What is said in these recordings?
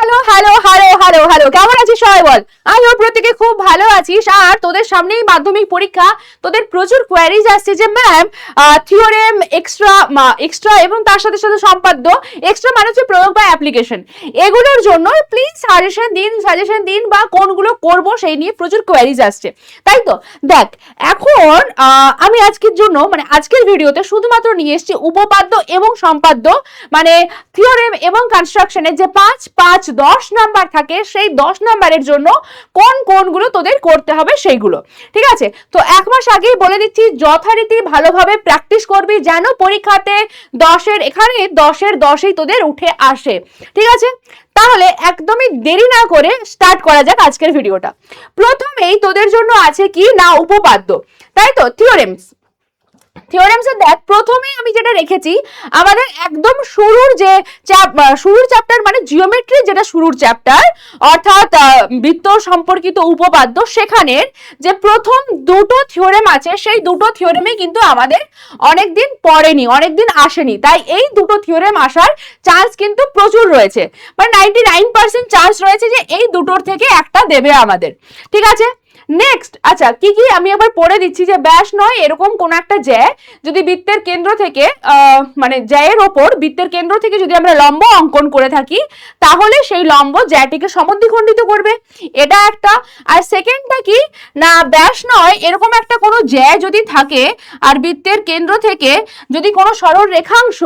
Hello hello hello hello hello কেমন আছিস সবাই বল। আমি ওর প্রত্যেকে খুব ভালো আছিস। আর তোদের সামনেই মাধ্যমিক পরীক্ষা, তোদের প্রচুর কোয়ারিজ আসছে যে ম্যাম থিওরেম এক্সট্রা এবং তার সাথে সাথে সম্পাদ্য। এক্সট্রা মানে হচ্ছে প্রয়োগ বা অ্যাপ্লিকেশন, এগুলোর জন্য প্লিজ সাজেশন দিন বা কোনগুলো করব সেই নিয়ে প্রচুর কোয়ারিজ আসছে, তাই তো। দেখ এখন আমি আজকের জন্য মানে আজকের ভিডিওতে শুধুমাত্র নিয়ে এসেছি উপপাদ্য এবং সম্পাদ্য, মানে থিওরেম এবং কনস্ট্রাকশনের যে 5, 5, 10 নাম্বার থাকে সেই 10 নাম্বারের জন্য কোনগুলো তোদের করতে হবে সেইগুলো, ঠিক আছে। তো এক মাস আগেই বলে দিচ্ছি যথারীতি ভালোভাবে প্র্যাকটিস করবি যেন পরীক্ষাতে 10-এর এখানে 10-এর 10ই তোদের উঠে আসে, ঠিক আছে। তাহলে একদমই দেরি না করে স্টার্ট করা যাক আজকের ভিডিওটা। প্রথমেই তোদের জন্য আছে কি না উপপাদ্য, তাই তো। থিওরেমসে দেখ প্রথমেই আমি যেটা রেখেছি আমাদের একদম শুরুর চ্যাপ্টার মানে জিওমেট্রি, যেটা শুরুর চ্যাপ্টার অর্থাৎ বৃত্ত সম্পর্কিত উপপাদ্য, সেখানের যে প্রথম দুটো থিওরেম আছে সেই দুটো থিওরেমে কিন্তু আমাদের অনেকদিন পড়েনি, অনেকদিন আসেনি, তাই এই দুটো থিওরেম আসার চান্স কিন্তু প্রচুর রয়েছে, মানে 99% চান্স রয়েছে যে এই দুটোর থেকে একটা দেবে আমাদের, ঠিক আছে। নেক্সট আচ্ছা কি কি আমি আবার পড়ে দিচ্ছি যে ব্যাস নয় এরকম কোন একটা জ্যা যদি বৃত্তের কেন্দ্র থেকে মানে জ্যায়ের ওপর বৃত্তের কেন্দ্র থেকে যদি আমরা লম্ব অঙ্কন করে থাকি তাহলে সেই লম্ব জ্যাটিকে সমদ্বিখণ্ডিত করবে, এটা একটা। আর সেকেন্ডটা কি না ব্যাস নয় এরকম একটা কোনো জ্যা যদি থাকে আর বৃত্তের কেন্দ্র থেকে যদি কোনো সরল রেখাংশ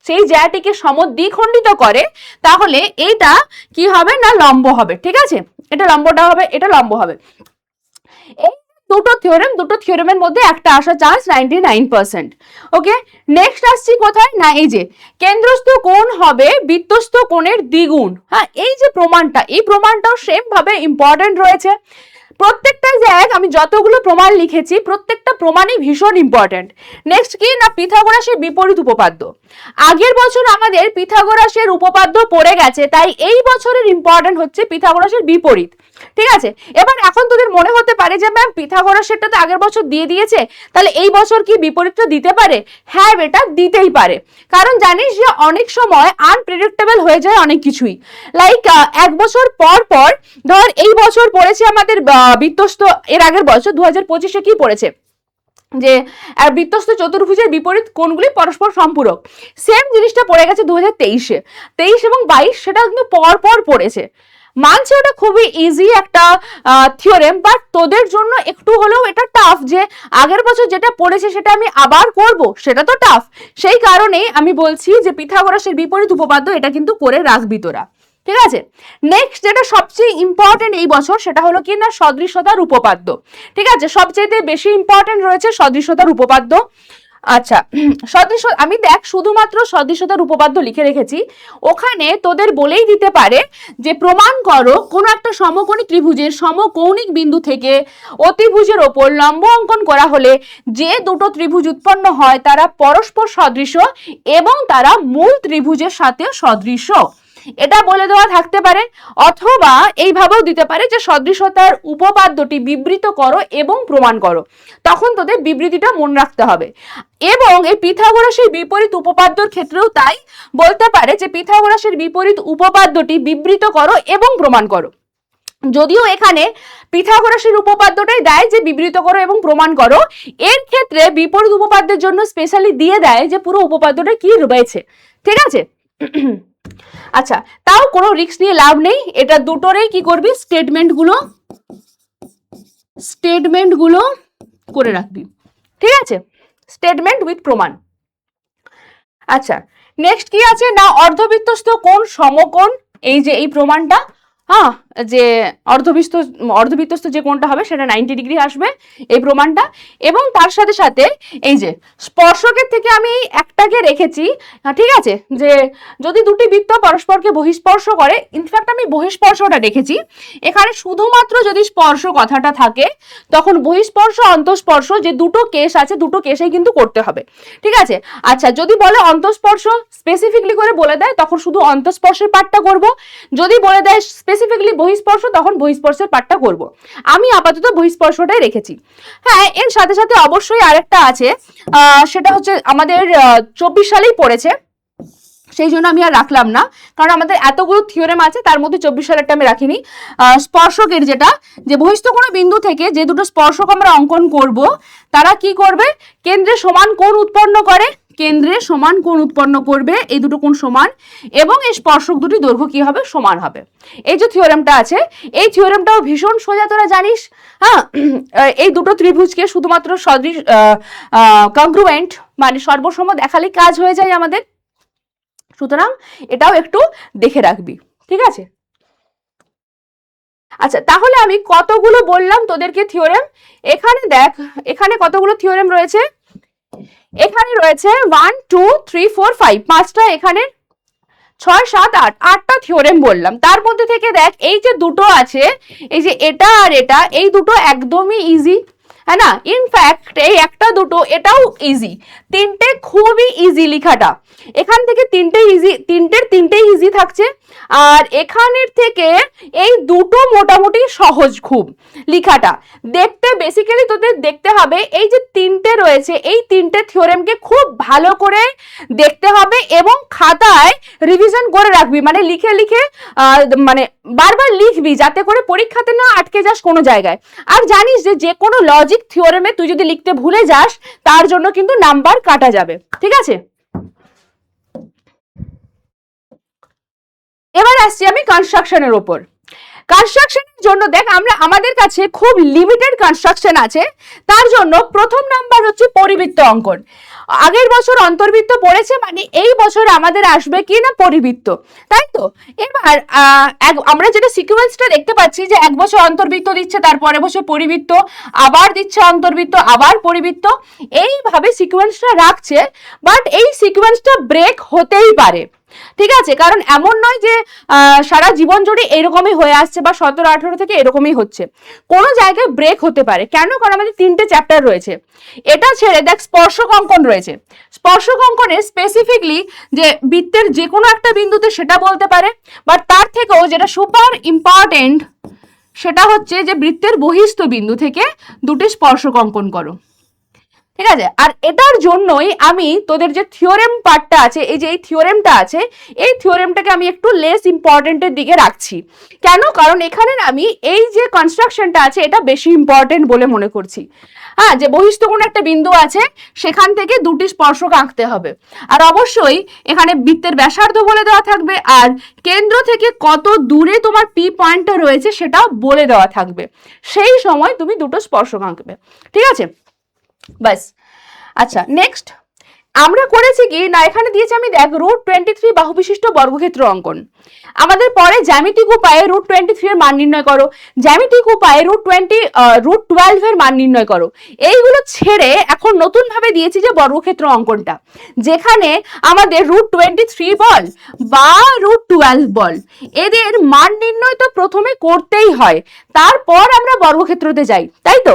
সেই জ্যাটিকে সমদ্বিখণ্ডিত করে তাহলে এইটা কি হবে না লম্ব হবে, ঠিক আছে। এটা লম্বটা হবে, এটা লম্ব হবে। এই দুটো থিওরেমের মধ্যে একটা আসার চান্স 99%। ওকে, নেক্সট আসছি কোথায় না এই যে কেন্দ্রস্থ কোণ হবে বৃত্তস্থ কোণের দ্বিগুণ। হ্যাঁ, এই যে প্রমাণটা, এই প্রমাণটাও সেম ভাবে ইম্পর্টেন্ট রয়েছে। প্রত্যেকটা জায়গায় আমি যতগুলো প্রমাণ লিখেছি প্রত্যেকটা প্রমাণই ভীষণ ইম্পর্টেন্ট। নেক্সট কি না পিথাগোরাসের বিপরীত উপপাদ্য। আগের বছর আমাদের পিথাগোরাসের উপপাদ্য পড়ে গেছে, তাই এই বছরের ইম্পর্টেন্ট হচ্ছে পিথাগোরাসের বিপরীত, ঠিক আছে। এবার এখন তোদের মনে হতে পারে যে ম্যাম পিথাগোরাসেরটা তো আগের বছর দিয়ে দিয়েছে, তাহলে এই বছর কি বিপরীতটা দিতে পারে? হ্যাঁ বেটা, দিতেই পারে, কারণ জানিস যে অনেক সময় আনপ্রেডিক্টেবল হয়ে যায় অনেক কিছুই। লাইক এক বছর পর পর ধর এই বছর পড়েছে আমাদের বৃত্তস্থ, এর আগের বছর 2025-এ কি পড়েছে যে বৃত্তস্থ চতুর্ভুজের বিপরীত কোণগুলি পরস্পর সম্পূরক, সেম জিনিসটা পড়ে গেছে 2023-এ, 23 এবং 22 সেটা কিন্তু পর পর পড়েছে। মানছে ওটা খুবই ইজি একটা থিওরেম, বাট তোদের জন্য একটু হলেও এটা টাফ যে আগের বছর যেটা পড়েছে সেটা আমি আবার করব, সেটা তো টাফ। সেই কারণেই আমি বলছি যে পিথাগোরাসের বিপরীত উপপাদ্য এটা কিন্তু করে রাখবি তোরা, ঠিক আছে। নেক্সট যেটা সবচেয়ে ইম্পর্টেন্ট এই বছর সেটা হলো কি না সদৃশতার উপপাদ্য, ঠিক আছে। সবচেয়ে বেশি ইম্পর্টেন্ট রয়েছে সদৃশতার উপপাদ্য। আচ্ছা আমি দেখ শুধুমাত্র সদৃশতার উপপাদ্য লিখে রেখেছি, ওখানে তোদের বলেই দিতে পারে যে প্রমাণ করো কোন একটা সমকোণী ত্রিভুজের সমকৌণিক বিন্দু থেকে অতিভুজের ওপর লম্ব অঙ্কন করা হলে যে দুটো ত্রিভুজ উৎপন্ন হয় তারা পরস্পর সদৃশ এবং তারা মূল ত্রিভুজের সাথে সদৃশ, এটা বলে দেওয়া থাকতে পারে। অথবা এইভাবেও দিতে পারে যে সদৃশতার উপপাদ্যটি বিবৃত করো এবং প্রমাণ করো, তখন তোদের বিবৃতিটা মনে রাখতে হবে। এবং এই পিথাগোরাসের বিপরীত উপপাদ্যর ক্ষেত্রেও তাই বলতে পারে যে পিথাগোরাসের বিপরীত উপপাদ্যটি বিবৃত করো এবং প্রমাণ করো। যদিও এখানে পিথাগোরাসের উপপাদ্যটাই দেয় যে বিবৃত করো এবং প্রমাণ করো, এর ক্ষেত্রে বিপরীত উপপাদ্যের জন্য স্পেশালি দিয়ে দেয় যে পুরো উপপাদ্যটা কি রয়েছে, ঠিক আছে। আচ্ছা তাও কোনো রিস্ক নিয়ে লাভ নেই, এটা দুটোরেই কি করবি স্টেটমেন্টগুলো করে রাখবি, ঠিক আছে, স্টেটমেন্ট উইথ প্রমাণ। আচ্ছা নেক্সট কি আছে না অর্ধবৃত্তস্থ কোণ সমকোণ, এই যে এই প্রমাণটা, হ্যাঁ যে অর্ধবৃত্তস্থ যে কোণটা হবে সেটা 90 ডিগ্রি আসবে এই প্রমাণটা। এবং তার সাথে সাথে এই যে স্পর্শকের থেকে আমি একটাকে রেখেছি, ঠিক আছে, যে যদি দুটি বৃত্ত পরস্পরকে বহিঃস্পর্শ করে, ইনফ্যাক্ট আমি বহিঃস্পর্শটা রেখেছি এখানে, শুধুমাত্র যদি স্পর্শ কথাটা থাকে তখন বহিঃস্পর্শ অন্তঃস্পর্শ যে দুটো কেস আছে দুটো কেসেই কিন্তু করতে হবে, ঠিক আছে। আচ্ছা যদি বলে অন্তঃস্পর্শ স্পেসিফিকলি করে বলে দেয় তখন শুধু অন্তঃস্পর্শের পার্টটা করব, যদি বলে দেয় স্পেসিফিকলি বহিঃস্পর্শ তখন বহিঃস্পর্শের পার্টটা করব। আমি আপাতত বহিঃস্পর্শটাই রেখেছি। হ্যাঁ এর সাথে সাথে অবশ্যই আরেকটা আছে, সেটা হচ্ছে আমাদের 24 সালেই পড়েছে, সেই জন্য আমি আর রাখলাম না, কারণ আমাদের এতগুলো থিওরেম আছে, তার মধ্যে 24 সালেরটা আমি রাখিনি। স্পর্শকের যেটা, যে বহিস্থ কোনো বিন্দু থেকে যে দুটো স্পর্শক আমরা অঙ্কন করব, তারা কি করবে, কেন্দ্রে সমান কোণ উৎপন্ন করে, কেন্দ্রে সমান কোণ উৎপন্ন করবে, এই দুটো কোণ সমান, এবং এই স্পর্শক দুটি দৈর্ঘ্য কি হবে, সমান হবে। এই যে থিওরেমটা আছে, এই থিওরেমটাও ভীষণ সোজা, তোরা জানিস। হ্যাঁ, এই দুটো ত্রিভুজকে শুধুমাত্র সদৃশ কংগ্রুয়েন্ট মানে সর্বসম দেখালেই কাজ হয়ে যায় আমাদের। সুতরাং এটাও একটু দেখে রাখবি, ঠিক আছে। আচ্ছা, তাহলে আমি কতগুলো বললাম তোদেরকে থিওরেম, এখানে দেখ, এখানে কতগুলো থিওরেম রয়েছে, এখানে রয়েছে 1 2 3 4 5, 5টা, এখানে 6 7 8, 8টা থিওরেম বললাম। তার মধ্যে থেকে দেখ এই যে দুটো আছে, এই যে এটা আর এটা, এই দুটো একদমই ইজি, হ্যাঁ না, ইনফ্যাক্ট এই একটা দুটো এটাও ইজি, তিনটে খুবই ইজি লেখাটা। এখান থেকে তিনটেই ইজি থাকছে, আর এখানের থেকে এই দুটো মোটামুটি সহজ খুব লেখাটা দেখতে। বেসিক্যালি তোদের দেখতে হবে এই যে তিনটে রয়েছে, এই তিনটে থিওরেমকে খুব ভালো করে দেখতে হবে এবং খাতায় রিভিশন করে রাখবি, মানে লিখে লিখে মানে বারবার লিখবি, যাতে করে পরীক্ষাতে না আটকে যাস কোনো জায়গায়। আর জানিস যে কোনো লজিক থিওরেমে তুই যদি লিখতে ভুলে যাস, তার জন্য কিন্তু নাম্বার কাটা যাবে, ঠিক আছে। এবার আসছি আমি কনস্ট্রাকশনের উপর। কনস্ট্রাকশনের জন্য দেখ, আমাদের কাছে খুব লিমিটেড কনস্ট্রাকশন আছে, তার জন্য প্রথম নাম্বার হচ্ছে পরিবৃত্ত অঙ্কন। আগের বছর অন্তর্বৃত্ত পড়েছে, মানে এই বছর আমাদের আসবে কি না পরিবৃত্ত, তাই তো। এবার আমরা যেটা সিকোয়েন্সটা দেখতে পাচ্ছি, যে এক বছর অন্তর্বৃত্ত দিচ্ছে, তারপরে বছর পরিবৃত্ত, আবার দিচ্ছে অন্তর্বৃত্ত, আবার পরিবৃত্ত, এইভাবে সিকোয়েন্সটা রাখছে। বাট এই সিকোয়েন্সটা ব্রেক হতেই পারে, ঠিক আছে, কারণ এমন নয় যে সারা জীবন জুড়ে এরকমই হয়ে আসছে, বা 17-18 থেকে এরকমই হচ্ছে, কোনো জায়গায় ব্রেক হতে পারে। কেন? কারণ আমাদের 3টে চ্যাপ্টার রয়েছে। এটা ছেড়ে দেখ স্পর্শক অঙ্কন রয়েছে, স্পর্শক অঙ্কনে স্পেসিফিকলি যে বৃত্তের যে কোনো একটা বিন্দুতে সেটা বলতে পারে, বাট তার থেকেও যেটা সুপার ইম্পর্টেন্ট, সেটা হচ্ছে যে বৃত্তের বহিস্থ বিন্দু থেকে দুটি স্পর্শক অঙ্কন করো, ঠিক আছে। আর এটার জন্যই আমি তোদের যে থিওরেম পার্টটা আছে, এই যে এই থিওরেমটা আছে, এই থিওরেমটাকে আমি একটু লেস ইম্পর্টেন্টের দিকে রাখছি। কেন? কারণ এখানে আমি এই যে কনস্ট্রাকশনটা আছে, এটা বেশি ইম্পর্টেন্ট বলে মনে করছি। হ্যাঁ, যে বহিস্থ কোনো একটা বিন্দু আছে, সেখান থেকে দুটি স্পর্শক আঁকতে হবে, আর অবশ্যই এখানে বৃত্তের ব্যাসার্ধ বলে দেওয়া থাকবে, আর কেন্দ্র থেকে কত দূরে তোমার পি পয়েন্টটা রয়েছে সেটাও বলে দেওয়া থাকবে। সেই সময় তুমি দুটো স্পর্শক আঁকবে, ঠিক আছে, বাস। আচ্ছা, নেক্সট আমরা করেছি কি না, এখানে দিয়েছি আমি দেখ √23 বাহু বিশিষ্ট বর্গক্ষেত্র অঙ্কন। আমাদের পরে জ্যামিতিক উপায়ে √23 এর মান নির্ণয় করো, জ্যামিতিক উপায়ে √12 এর মান নির্ণয় করো। এইগুলো ছেড়ে এখন নতুন ভাবে দিয়েছি যে বর্গক্ষেত্র অঙ্কনটা, যেখানে আমাদের √23 বল বা √12 বল, এদের মান নির্ণয় তো প্রথমে করতেই হয়, তারপর আমরা বর্গক্ষেত্রতে যাই, তাই তো।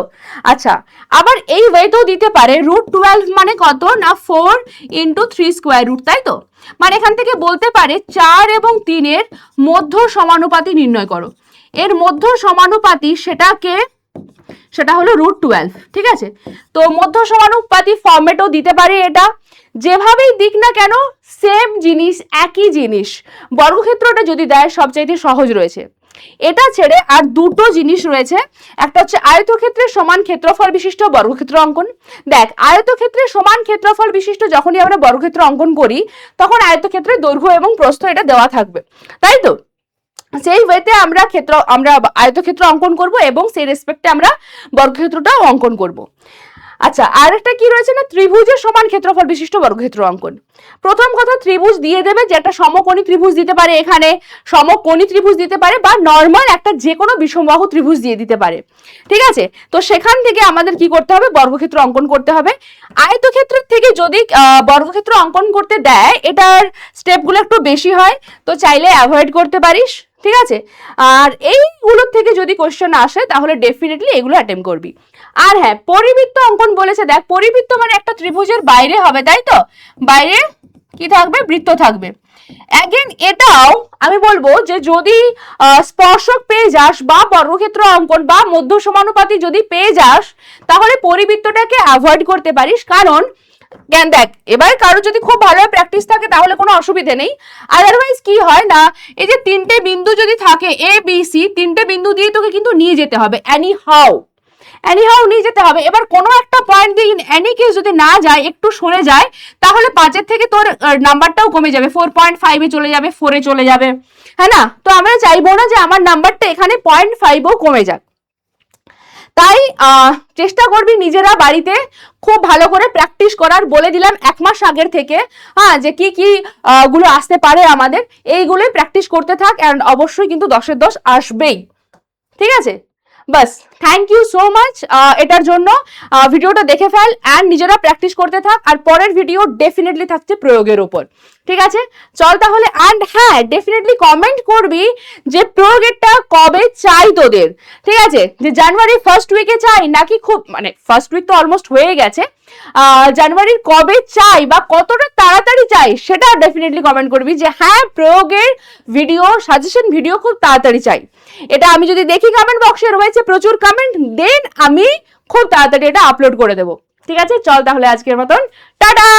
আচ্ছা, আবার এই ওয়েতেও দিতে পারে √12 মানে কত না 4 × 3², তাই তো। মানে এখান থেকে বলতে পারে 4 এবং 3 এর মধ্য সমানুপাতি নির্ণয় করো। এর মধ্য সমানুপাতি সেটা হলো √12, ঠিক আছে। তো মধ্য সমানুপাতি ফরম্যাটও দিতে পারে, এটা যেভাবেই দিক না কেন সেম জিনিস, একই জিনিস। বর্গক্ষেত্রটা যদি দেয় সবচাইতে সহজ রয়েছে। এটা ছেড়ে আর দুটো জিনিস রয়েছে, একটা হচ্ছে আয়তক্ষেত্রের সমান ক্ষেত্রফল বিশিষ্ট বর্গক্ষেত্র অঙ্কন। দেখ, আয়তক্ষেত্রের সমান ক্ষেত্রফল বিশিষ্ট যখনই আমরা বর্গক্ষেত্র অঙ্কন করি, তখন আয়তক্ষেত্রের দৈর্ঘ্য এবং প্রস্থ এটা দেওয়া থাকবে, তাই তো। সেই ওয়েতে আমরা আয়তক্ষেত্র অঙ্কন করব এবং সেই রেসপেক্টে আমরা বর্গক্ষেত্রটাও অঙ্কন করব। আচ্ছা, আর একটা কি রয়েছে না, ত্রিভুজের সমান ক্ষেত্রফল বিশিষ্ট বর্গক্ষেত্র অঙ্কন। প্রথম কথা, ত্রিভুজ দিয়ে দেবে, যেটা সমকোণী ত্রিভুজ দিতে পারে, এখানে সমকোণী ত্রিভুজ দিতে পারে, বা নর্মাল একটা যে কোনো বিষমবাহু ত্রিভুজ দিয়ে দিতে পারে, ঠিক আছে। তো সেখান থেকে আমাদের কি করতে হবে, বর্গক্ষেত্র অঙ্কন করতে হবে। আয়তক্ষেত্রের থেকে যদি বর্গক্ষেত্র অঙ্কন করতে দেয়, এটার স্টেপগুলো একটু বেশি হয়, তো চাইলে অ্যাভয়েড করতে পারিস, ঠিক আছে। আর এইগুলোর থেকে যদি কোশ্চেন আসে, তাহলে ডেফিনেটলি এগুলো অ্যাটেম্প করবি। আর হ্যাঁ, পরিবৃত্ত অঙ্কন বলেছে, দেখ পরিবৃত্ত মানে একটা ত্রিভুজের বাইরে হবে, তাই তো, বাইরে কি থাকবে, বৃত্ত থাকবে। অ্যাগেন এটাও আমি বলবো যে যদি স্পর্শক পেয়ে যাস বা বর্গক্ষেত্র অঙ্কন বা মধ্য সমানুপাতি যদি পেয়ে যাস, তাহলে পরিবৃত্তটাকে অ্যাভয়েড করতে পারিস, কারণ জ্ঞান দেখ, এবার কারো যদি খুব ভালো প্র্যাকটিস থাকে তাহলে কোনো অসুবিধা নেই। আদারওয়াইজ কি হয় না, এই যে তিনটে বিন্দু যদি থাকে এ বি সি, তিনটে বিন্দু দিয়ে তোকে কিন্তু নিয়ে যেতে হবে এনিহাউ নিয়ে যেতে হবে। এবার কোনো একটা পয়েন্ট দিয়ে এনি কেস যদি না যায়, একটু সরে যায়, তাহলে 5 থেকে তোর নাম্বারটাও কমে যাবে, 4.5 চলে যাবে, 4 চলে যাবে, হ্যাঁ না? তো আমরা চাইবো না যে আমার নাম্বারটা এখানে 0.5ও কমে যাক। তাই চেষ্টা করবি নিজেরা বাড়িতে খুব ভালো করে প্র্যাকটিস করার। বলে দিলাম 1 মাস আগের থেকে, হ্যাঁ, যে কি কি গুলো আসতে পারে আমাদের, এইগুলোই প্র্যাকটিস করতে থাক, এন্ড অবশ্যই কিন্তু 10-এর 10 আসবেই, ঠিক আছে? বাস, থ্যাংক ইউ সো মাচ এটার জন্য। ভিডিওটা দেখে ফেল অ্যান্ড নিজেরা প্র্যাকটিস করতে থাক। আর পরের ভিডিও ডেফিনেটলি থাকছে প্রয়োগের উপর, ঠিক আছে? চল তাহলে। অ্যান্ড হ্যাঁ, ডেফিনেটলি কমেন্ট করবি যে প্রয়োগেরটা কবে চাই তোদের, ঠিক আছে? যে জানুয়ারি ফার্স্ট উইকে চাই নাকি খুব, মানে ফার্স্ট উইক তো অলমোস্ট হয়ে গেছে, জানুয়ারির কবে চাই বা কতটা তাড়াতাড়ি চাই সেটা ডেফিনেটলি কমেন্ট করবি যে হ্যাঁ, প্রয়োগের ভিডিও, সাজেশন ভিডিও খুব তাড়াতাড়ি চাই। এটা আমি যদি দেখি কমেন্ট বক্সে রয়েছে প্রচুর কমেন্ট, দেন আমি খুব তাড়াতাড়ি এটা আপলোড করে দেবো, ঠিক আছে? চল তাহলে আজকের মতন টাটা।